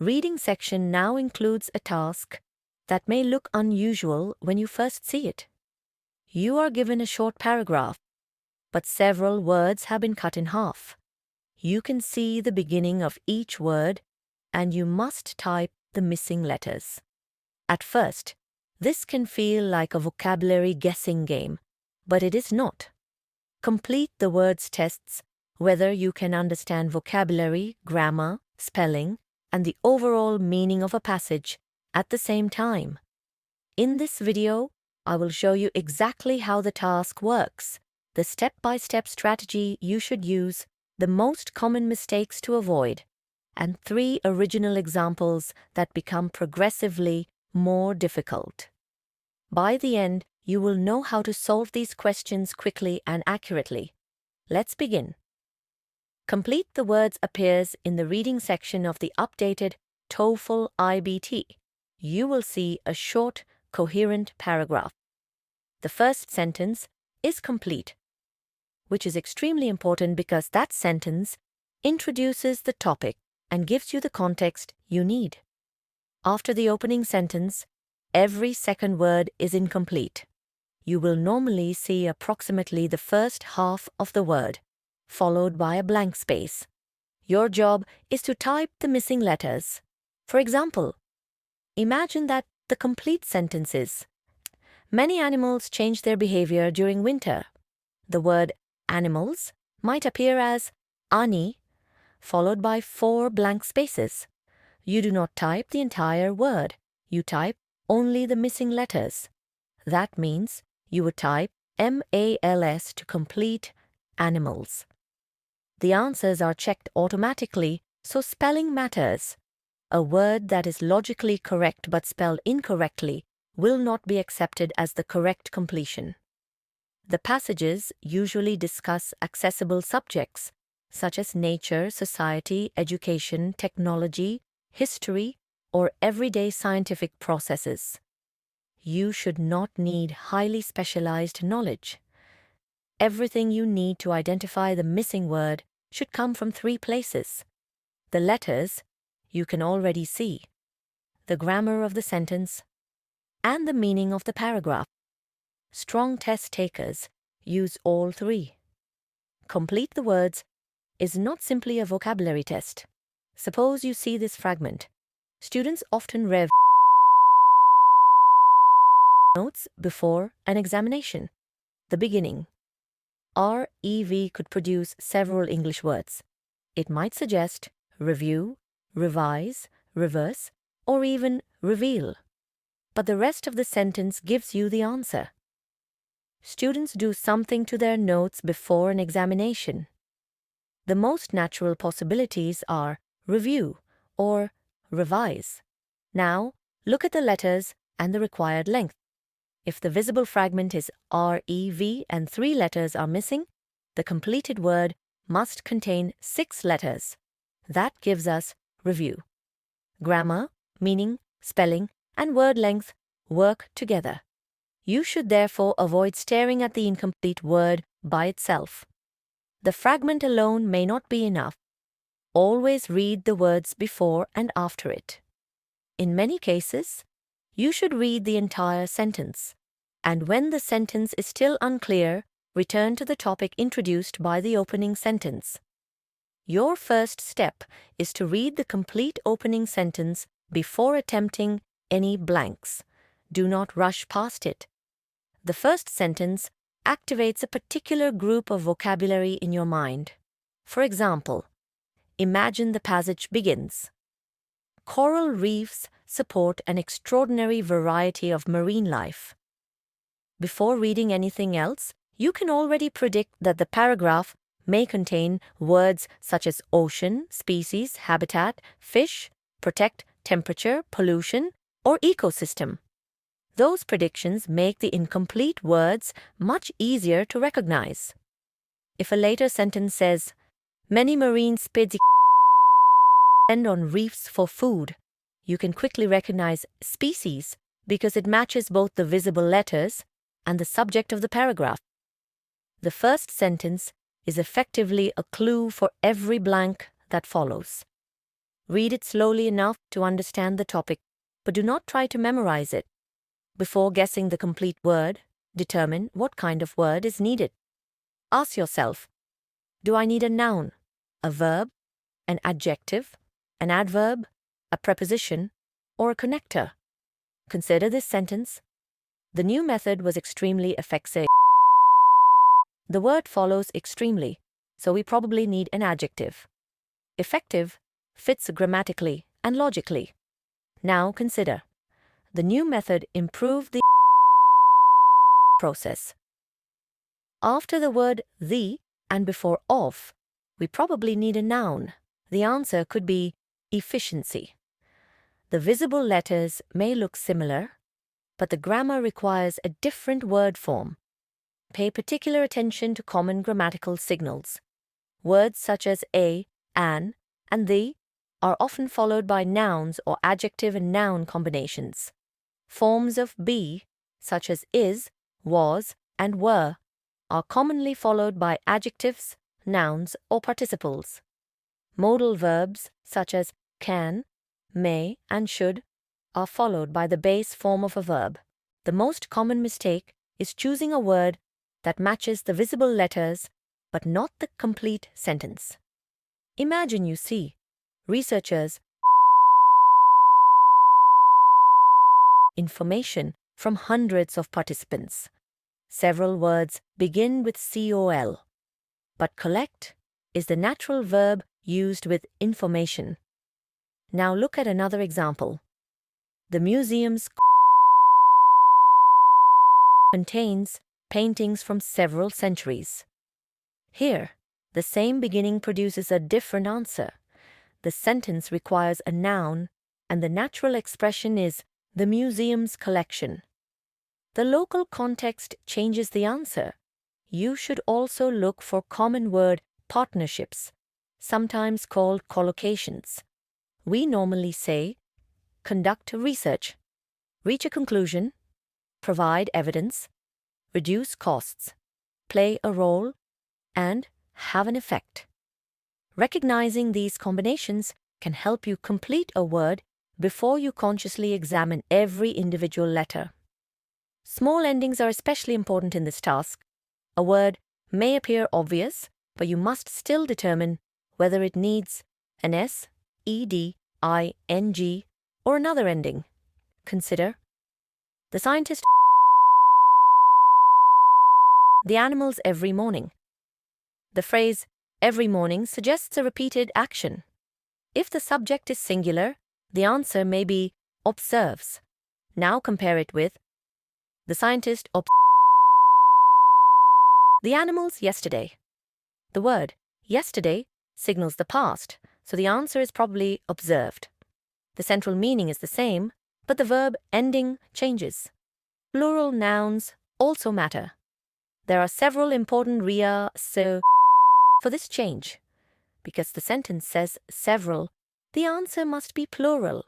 reading section now includes a task that may look unusual when you first see it. You are given a short paragraph, but several words have been cut in half. You can see the beginning of each word, and you must type the missing letters. At first, this can feel like a vocabulary guessing game, but it is not. Complete the words tests whether you can understand vocabulary, grammar, spelling, and the overall meaning of a passage at the same time. In this video, I will show you exactly how the task works, the step-by-step strategy you should use, the most common mistakes to avoid, and 3 original examples that become progressively more difficult. By the end, you will know how to solve these questions quickly and accurately. Let's begin. Complete the Words appears in the reading section of the updated TOEFL IBT. You will see a short, coherent paragraph. The first sentence is complete, which is extremely important because that sentence introduces the topic and gives you the context you need. After the opening sentence, every second word is incomplete. You will normally see approximately the first half of the word, followed by a blank space. Your job is to type the missing letters. For example, imagine that the complete sentence is, many animals change their behavior during winter. The word animals might appear as ani, followed by 4 blank spaces. You do not type the entire word. You type only the missing letters. That means you would type MALS to complete animals. The answers are checked automatically, so spelling matters. A word that is logically correct but spelled incorrectly will not be accepted as the correct completion. The passages usually discuss accessible subjects, such as nature, society, education, technology, history, or everyday scientific processes. You should not need highly specialized knowledge. Everything you need to identify the missing word should come from 3 places. The letters you can already see, the grammar of the sentence, and the meaning of the paragraph. Strong test takers use all 3. Complete the Words is not simply a vocabulary test. Suppose you see this fragment. Students often rev notes before an examination. The beginning. REV could produce several English words. It might suggest review, revise, reverse, or even reveal. But the rest of the sentence gives you the answer. Students do something to their notes before an examination. The most natural possibilities are review or revise. Now, look at the letters and the required length. If the visible fragment is REV and 3 letters are missing, the completed word must contain 6 letters. That gives us review. Grammar, meaning, spelling, and word length work together. You should therefore avoid staring at the incomplete word by itself. The fragment alone may not be enough. Always read the words before and after it. In many cases, you should read the entire sentence, and when the sentence is still unclear, return to the topic introduced by the opening sentence. Your first step is to read the complete opening sentence before attempting any blanks. Do not rush past it. The first sentence activates a particular group of vocabulary in your mind. For example, imagine the passage begins. Coral reefs support an extraordinary variety of marine life. Before reading anything else, you can already predict that the paragraph may contain words such as ocean, species, habitat, fish, protect, temperature, pollution, or ecosystem. Those predictions make the incomplete words much easier to recognize. If a later sentence says, many marine species depend on reefs for food, you can quickly recognize species because it matches both the visible letters and the subject of the paragraph. The first sentence is effectively a clue for every blank that follows. Read it slowly enough to understand the topic, but do not try to memorize it. Before guessing the complete word, determine what kind of word is needed. Ask yourself, do I need a noun, a verb, an adjective, an adverb, a preposition, or a connector? Consider this sentence. The new method was extremely effective. The word follows extremely, so we probably need an adjective. Effective fits grammatically and logically. Now consider. The new method improved the process. After the word the and before of, we probably need a noun. The answer could be efficiency. The visible letters may look similar, but the grammar requires a different word form. Pay particular attention to common grammatical signals. Words such as a, an, and the are often followed by nouns or adjective and noun combinations. Forms of be, such as is, was, and were, are commonly followed by adjectives, nouns, or participles. Modal verbs, such as can, may, and should, are followed by the base form of a verb. The most common mistake is choosing a word that matches the visible letters but not the complete sentence. Imagine you see researchers information from hundreds of participants. Several words begin with COL, but collect is the natural verb used with information. Now look at another example. The museum's contains paintings from several centuries. Here, the same beginning produces a different answer. The sentence requires a noun, and the natural expression is the museum's collection. The local context changes the answer. You should also look for common word partnerships, sometimes called collocations. We normally say, conduct research, reach a conclusion, provide evidence, reduce costs, play a role, and have an effect. Recognizing these combinations can help you complete a word before you consciously examine every individual letter. Small endings are especially important in this task. A word may appear obvious, but you must still determine whether it needs an s, ed, ing, or another ending. Consider the scientist the animals every morning. The phrase every morning suggests a repeated action. If the subject is singular, the answer may be observes. Now compare it with the scientist the animals yesterday. The word yesterday signals the past, so the answer is probably observed. The central meaning is the same, but the verb ending changes. Plural nouns also matter. There are several important so for this change. Because the sentence says several, the answer must be plural.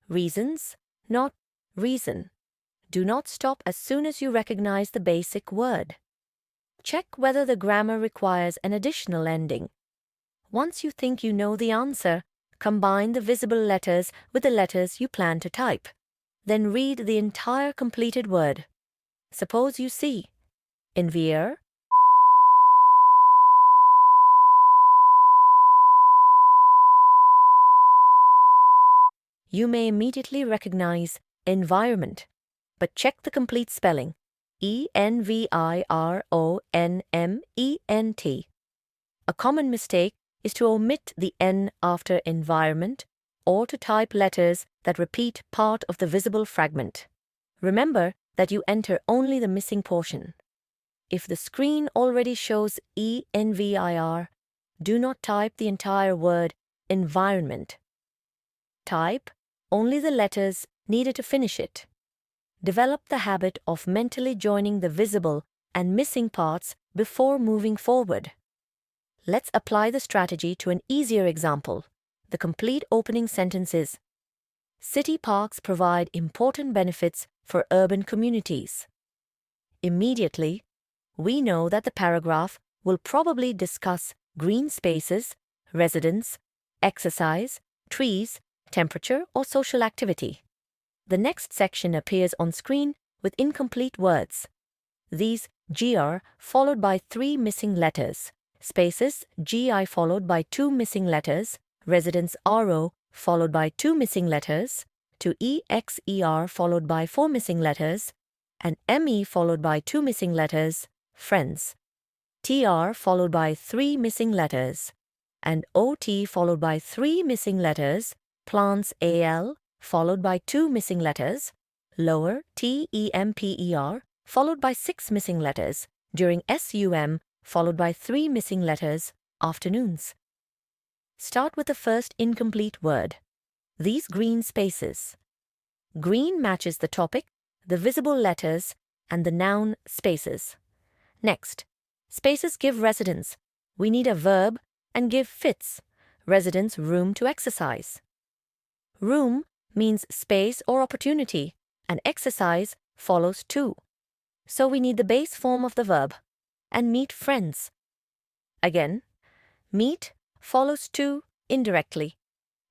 Reasons, not reason. Do not stop as soon as you recognize the basic word. Check whether the grammar requires an additional ending. Once you think you know the answer, combine the visible letters with the letters you plan to type. Then read the entire completed word. Suppose you see envier, you may immediately recognize environment, but check the complete spelling, environment. A common mistake is to omit the N after environment or to type letters that repeat part of the visible fragment. Remember that you enter only the missing portion. If the screen already shows envir, do not type the entire word environment. Type only the letters needed to finish it. Develop the habit of mentally joining the visible and missing parts before moving forward. Let's apply the strategy to an easier example. The complete opening sentence is: city parks provide important benefits for urban communities. Immediately, we know that the paragraph will probably discuss green spaces, residents, exercise, trees, temperature, or social activity. The next section appears on screen with incomplete words. These GR followed by 3 missing letters, spaces GI followed by 2 missing letters, residence RO followed by 2 missing letters, to EXER followed by 4 missing letters, and ME followed by 2 missing letters, friends. TR followed by 3 missing letters, and OT followed by 3 missing letters, plants AL followed by 2 missing letters, lower TEMPER followed by 6 missing letters, during SUM followed by 3 missing letters, afternoons. Start with the first incomplete word. These green spaces. Green matches the topic, the visible letters, and the noun spaces. Next, spaces give residence. We need a verb and give fits, residence room to exercise. Room means space or opportunity, and exercise follows too. So we need the base form of the verb, and meet friends. Again, meet follows to indirectly.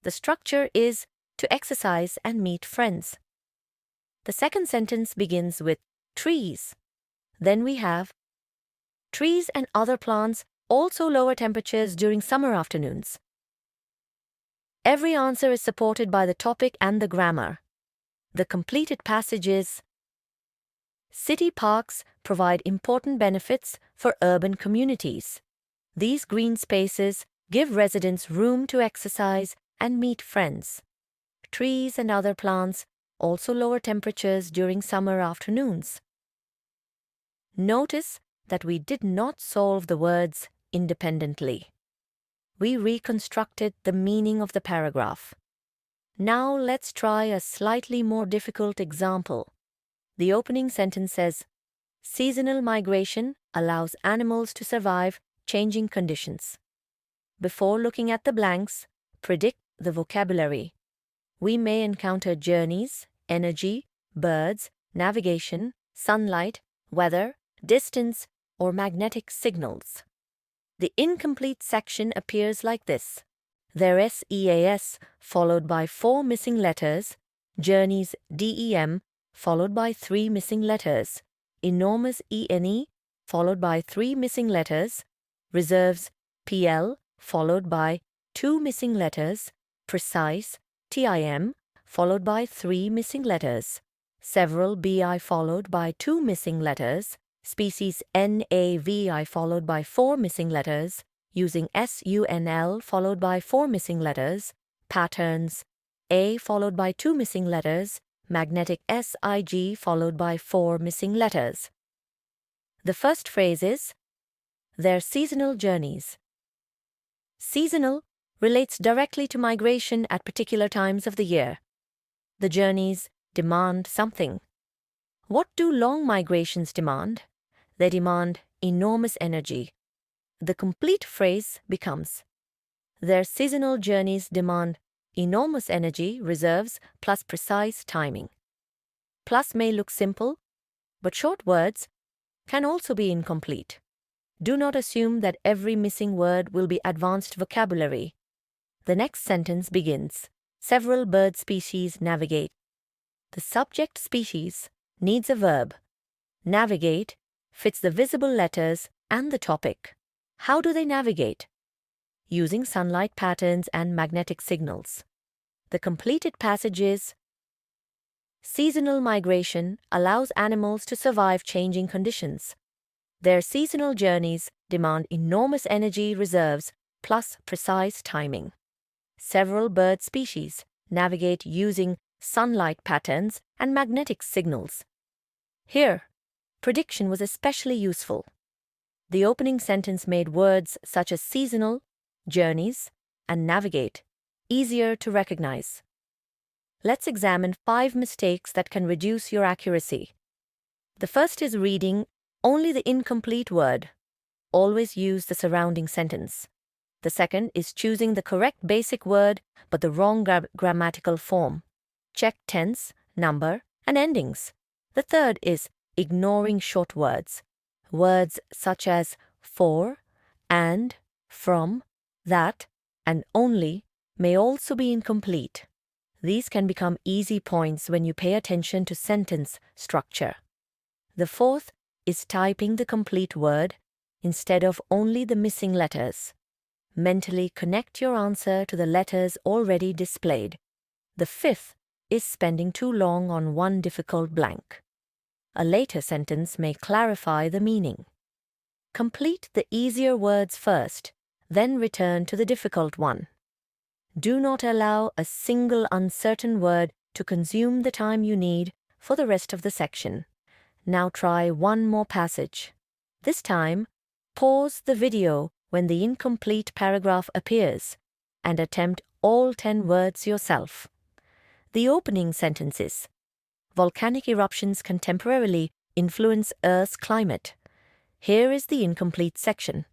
The structure is to exercise and meet friends. The second sentence begins with trees. Then we have trees and other plants also lower temperatures during summer afternoons. Every answer is supported by the topic and the grammar. The completed passage is: city parks provide important benefits for urban communities. These green spaces give residents room to exercise and meet friends. Trees and other plants also lower temperatures during summer afternoons. Notice that we did not solve the words independently. We reconstructed the meaning of the paragraph. Now let's try a slightly more difficult example. The opening sentence says, seasonal migration allows animals to survive changing conditions. Before looking at the blanks, predict the vocabulary. We may encounter journeys, energy, birds, navigation, sunlight, weather, distance, or magnetic signals. The incomplete section appears like this. Their SEAS followed by 4 missing letters, journeys DEM followed by 3 missing letters, enormous ENE followed by 3 missing letters, reserves PL followed by 2 missing letters, precise TIM followed by 3 missing letters, several BI followed by 2 missing letters, species NAVI followed by 4 missing letters, using SUNL followed by 4 missing letters, patterns A followed by 2 missing letters, magnetic SIG followed by 4 missing letters. The first phrase is their seasonal journeys. Seasonal relates directly to migration at particular times of the year. The journeys demand something. What do long migrations demand? They demand enormous energy. The complete phrase becomes: their seasonal journeys demand enormous energy, reserves, plus precise timing. Plus may look simple, but short words can also be incomplete. Do not assume that every missing word will be advanced vocabulary. The next sentence begins: several bird species navigate. The subject species needs a verb. Navigate fits the visible letters and the topic. How do they navigate? Using sunlight patterns and magnetic signals. The completed passage is: seasonal migration allows animals to survive changing conditions. Their seasonal journeys demand enormous energy reserves plus precise timing. Several bird species navigate using sunlight patterns and magnetic signals. Here, prediction was especially useful. The opening sentence made words such as seasonal, journeys, and navigate easier to recognize. Let's examine 5 mistakes that can reduce your accuracy. The first is reading only the incomplete word. Always use the surrounding sentence. The second is choosing the correct basic word but the wrong grammatical form. Check tense, number, and endings. The third is ignoring short words. Words such as for, and, from, that, and only may also be incomplete. These can become easy points when you pay attention to sentence structure. The fourth is typing the complete word instead of only the missing letters. Mentally connect your answer to the letters already displayed. The fifth is spending too long on one difficult blank. A later sentence may clarify the meaning. Complete the easier words first, then return to the difficult one. Do not allow a single uncertain word to consume the time you need for the rest of the section. Now try one more passage. This time, pause the video when the incomplete paragraph appears and attempt all 10 words yourself. The opening sentences. Volcanic eruptions can temporarily influence Earth's climate. Here is the incomplete section.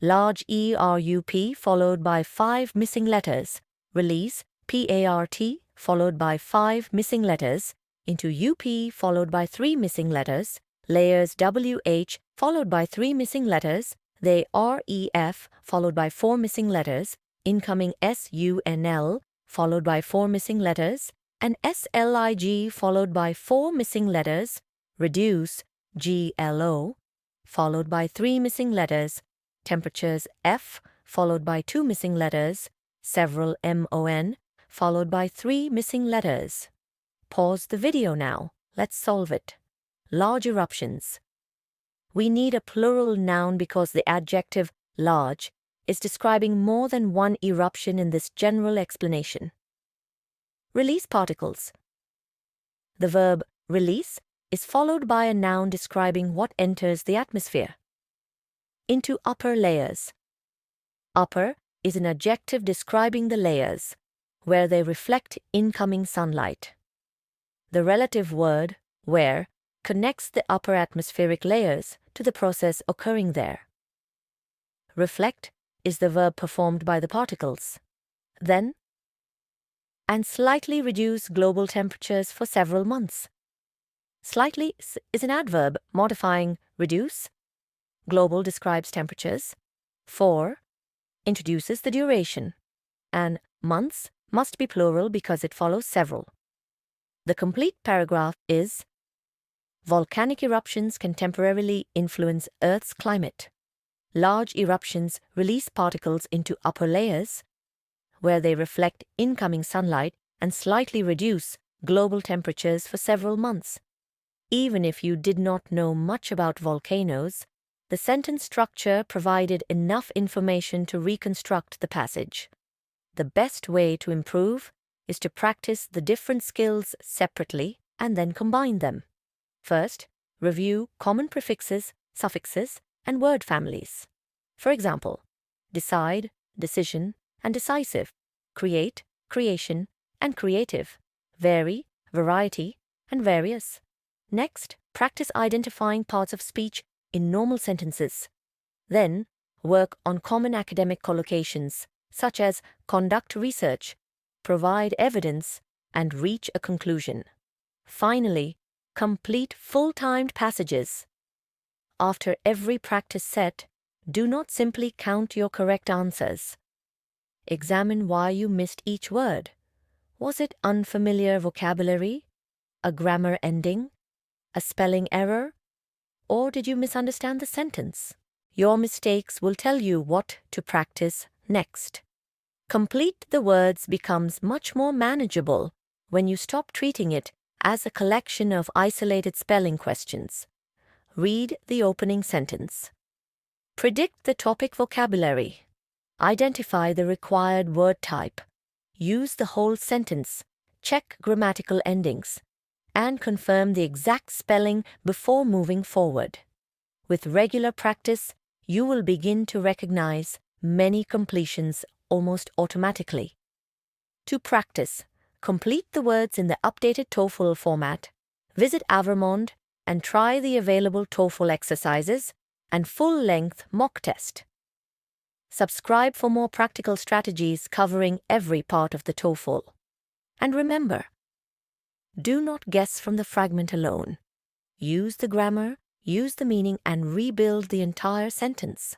Large ERUP followed by 5 missing letters. Release PART followed by 5 missing letters into UP followed by 3 missing letters. Layers WH followed by 3 missing letters. They REF followed by 4 missing letters. Incoming SUNL followed by 4 missing letters. And SLIG followed by 4 missing letters. Reduce GLO followed by 3 missing letters. Temperatures F followed by 2 missing letters. Several MON followed by 3 missing letters. Pause the video now. Let's solve it. Large eruptions. We need a plural noun because the adjective large is describing more than one eruption in this general explanation. Release particles. The verb release is followed by a noun describing what enters the atmosphere. Into upper layers. Upper is an adjective describing the layers, where they reflect incoming sunlight. The relative word, where, connects the upper atmospheric layers to the process occurring there. Reflect is the verb performed by the particles. Then, and slightly reduce global temperatures for several months. Slightly is an adverb modifying reduce. Global describes temperatures. For introduces the duration. And months must be plural because it follows several. The complete paragraph is: volcanic eruptions can temporarily influence Earth's climate. Large eruptions release particles into upper layers, where they reflect incoming sunlight and slightly reduce global temperatures for several months. Even if you did not know much about volcanoes, the sentence structure provided enough information to reconstruct the passage. The best way to improve is to practice the different skills separately and then combine them. First, review common prefixes, suffixes, and word families. For example, decide, decision, and decisive, create, creation, and creative, vary, variety, and various. Next, practice identifying parts of speech in normal sentences. Then, work on common academic collocations, such as conduct research, provide evidence, and reach a conclusion. Finally, complete full-timed passages. After every practice set, do not simply count your correct answers. Examine why you missed each word. Was it unfamiliar vocabulary, a grammar ending, a spelling error, or did you misunderstand the sentence? Your mistakes will tell you what to practice next. Complete the Words becomes much more manageable when you stop treating it as a collection of isolated spelling questions. Read the opening sentence. Predict the topic vocabulary. Identify the required word type. Use the whole sentence. Check grammatical endings. And confirm the exact spelling before moving forward. With regular practice, you will begin to recognize many completions almost automatically. To practice, complete the words in the updated TOEFL format. Visit Avermond and try the available TOEFL exercises and full-length mock test. Subscribe for more practical strategies covering every part of the TOEFL. And remember, do not guess from the fragment alone. Use the grammar, use the meaning, and rebuild the entire sentence.